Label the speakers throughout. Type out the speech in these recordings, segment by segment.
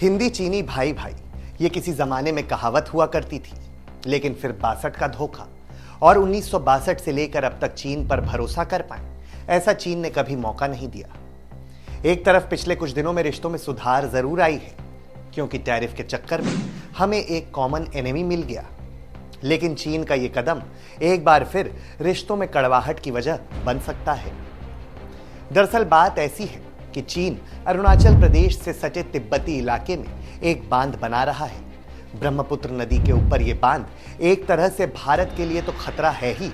Speaker 1: हिंदी चीनी भाई भाई, ये किसी जमाने में कहावत हुआ करती थी, लेकिन फिर 62 का धोखा और 1962 से लेकर अब तक चीन पर भरोसा कर पाए ऐसा चीन ने कभी मौका नहीं दिया। एक तरफ पिछले कुछ दिनों में रिश्तों में सुधार जरूर आई है, क्योंकि टैरिफ के चक्कर में हमें एक कॉमन एनिमी मिल गया, लेकिन चीन का यह कदम एक बार फिर रिश्तों में कड़वाहट की वजह बन सकता है। दरअसल बात ऐसी है कि चीन अरुणाचल प्रदेश से सटे तिब्बती इलाके में एक बांध बना रहा है। ब्रह्मपुत्र नदी के ऊपर यह बांध एक तरह से भारत के लिए तो खतरा है ही,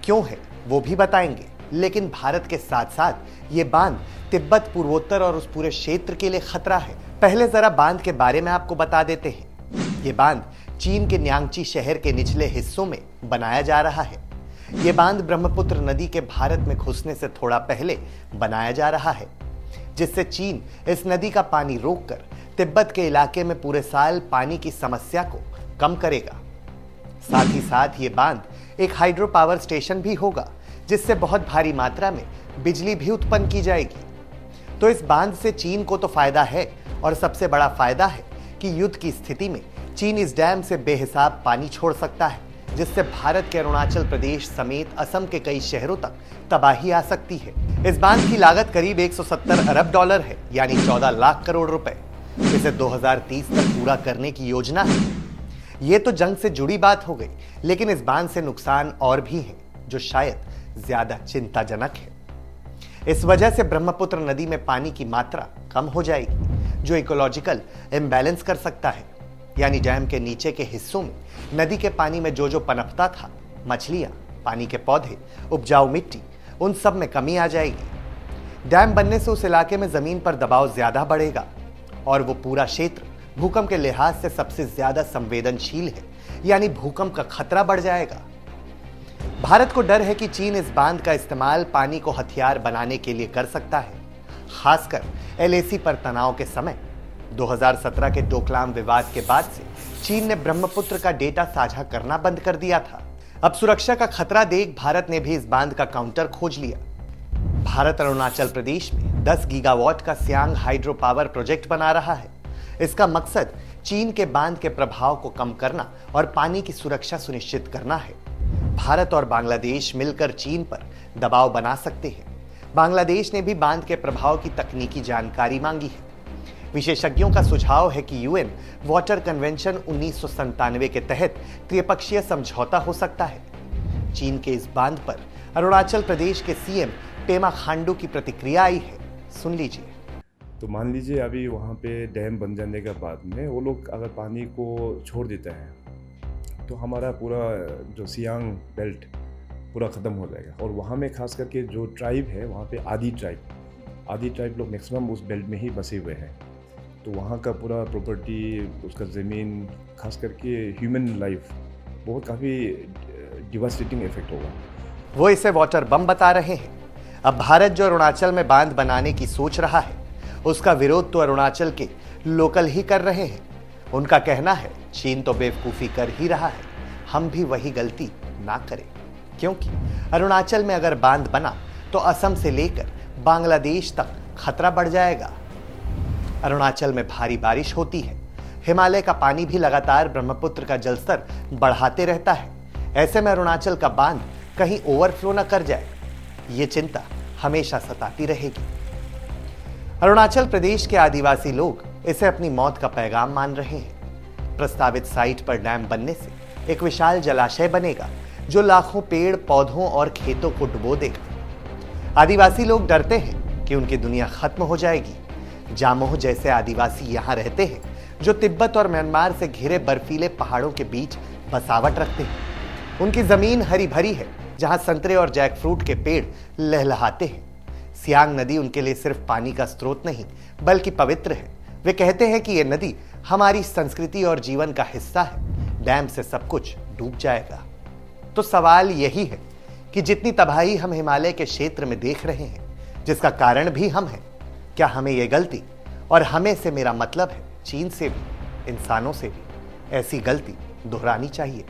Speaker 1: क्यों है वो भी बताएंगे, लेकिन भारत के साथ साथ ये बांध तिब्बत, पूर्वोत्तर और उस पूरे क्षेत्र के लिए खतरा है। पहले जरा बांध के बारे में आपको बता देते हैं। ये बांध चीन के न्यांगची शहर के निचले हिस्सों में बनाया जा रहा है। ये बांध ब्रह्मपुत्र नदी के भारत में घुसने से थोड़ा पहले बनाया जा रहा है, जिससे चीन इस नदी का पानी रोककर तिब्बत के इलाके में पूरे साल पानी की समस्या को कम करेगा। साथ ही साथ ये बांध एक हाइड्रो पावर स्टेशन भी होगा, जिससे बहुत भारी मात्रा में बिजली भी उत्पन्न की जाएगी। तो इस बांध से चीन को तो फायदा है, और सबसे बड़ा फायदा है कि युद्ध की स्थिति में चीन इस डैम से बेहिसाब पानी छोड़ सकता है, जिससे भारत के अरुणाचल प्रदेश समेत असम के कई शहरों तक तबाही आ सकती है। इस बांध की लागत करीब 170 अरब डॉलर है, यानी 14 लाख करोड़ रुपए। इसे 2030 तक पूरा करने की योजना है। ये तो जंग से जुड़ी बात हो गई, लेकिन इस बांध से नुकसान और भी हैं, जो शायद ज्यादा चिंताजनक है। इस वजह से ब्रह्मपुत्र नदी में पानी की मात्रा कम हो जाएगी, जो इकोलॉजिकल इम्बैलेंस कर सकता है। यानी डैम के नीचे के हिस्सों में नदी के पानी में जो पनपता था, मछलियां, पानी के पौधे, उपजाऊ मिट्टी, उन सब में कमी आ जाएगी। डैम बनने से उस इलाके में जमीन पर दबाव ज्यादा बढ़ेगा, और वो पूरा क्षेत्र भूकंप के लिहाज से सबसे ज्यादा संवेदनशील है, यानी भूकंप का खतरा बढ़ जाएगा। भारत को डर है कि चीन इस बांध का इस्तेमाल पानी को हथियार बनाने के लिए कर सकता है, खासकर एलएसी पर तनाव के समय। 2017 के डोकलाम विवाद के बाद से चीन ने ब्रह्मपुत्र का डेटा साझा करना बंद कर दिया था। अब सुरक्षा का खतरा देख भारत ने भी इस बांध का काउंटर खोज लिया। भारत अरुणाचल प्रदेश में 10 गीगावाट का सियांग हाइड्रो पावर प्रोजेक्ट बना रहा है। इसका मकसद चीन के बांध के प्रभाव को कम करना और पानी की सुरक्षा सुनिश्चित करना है। भारत और बांग्लादेश मिलकर चीन पर दबाव बना सकते हैं। बांग्लादेश ने भी बांध के प्रभाव की तकनीकी जानकारी मांगी है। विशेषज्ञों का सुझाव है कि यूएन वाटर कन्वेंशन 1997 के तहत त्रिपक्षीय समझौता हो सकता है। चीन के इस बांध पर अरुणाचल प्रदेश के सीएम पेमा खांडू की प्रतिक्रिया आई है, सुन लीजिए।
Speaker 2: तो मान लीजिए अभी वहाँ पे डैम बन जाने के बाद में वो लोग अगर पानी को छोड़ देते हैं, तो हमारा पूरा जो सियांग बेल्ट पूरा ख़त्म हो जाएगा। और वहाँ में खास करके जो ट्राइब है, वहाँ पे आदि ट्राइब लोग मैक्सिमम उस बेल्ट में ही बसे हुए हैं। तो वहाँ का पूरा प्रॉपर्टी, उसका ज़मीन, खास करके ह्यूमन लाइफ बहुत काफ़ी डिवास्टेटिंग इफेक्ट होगा।
Speaker 1: वो इसे वाटर बम बता रहे हैं। अब भारत जो अरुणाचल में बांध बनाने की सोच रहा है, उसका विरोध तो अरुणाचल के लोकल ही कर रहे हैं। उनका कहना है चीन तो बेवकूफ़ी कर ही रहा है, हम भी वही गलती ना करें, क्योंकि अरुणाचल में अगर बांध बना तो असम से लेकर बांग्लादेश तक खतरा बढ़ जाएगा। अरुणाचल में भारी बारिश होती है, हिमालय का पानी भी लगातार ब्रह्मपुत्र का जलस्तर बढ़ाते रहता है। ऐसे में अरुणाचल का बांध कहीं ओवरफ्लो न कर जाए, ये चिंता हमेशा सताती रहेगी। अरुणाचल प्रदेश के आदिवासी लोग इसे अपनी मौत का पैगाम मान रहे हैं। प्रस्तावित साइट पर डैम बनने से एक विशाल जलाशय बनेगा, जो लाखों पेड़ पौधों और खेतों को डुबो देगा। आदिवासी लोग डरते हैं कि उनकी दुनिया खत्म हो जाएगी। जामोह जैसे आदिवासी यहाँ रहते हैं, जो तिब्बत और म्यांमार से घिरे बर्फीले पहाड़ों के बीच बसावट रखते हैं। उनकी जमीन हरी भरी है, जहां संतरे और जैकफ्रूट के पेड़ लहलहाते हैं। सियांग नदी उनके लिए सिर्फ पानी का स्रोत नहीं, बल्कि पवित्र है। वे कहते हैं कि यह नदी हमारी संस्कृति और जीवन का हिस्सा है। डैम से सब कुछ डूब जाएगा। तो सवाल यही है कि जितनी तबाही हम हिमालय के क्षेत्र में देख रहे हैं, जिसका कारण भी हम हैं, क्या हमें यह गलती, और हमें से मेरा मतलब है चीन से भी, इंसानों से भी, ऐसी गलती दोहरानी चाहिए?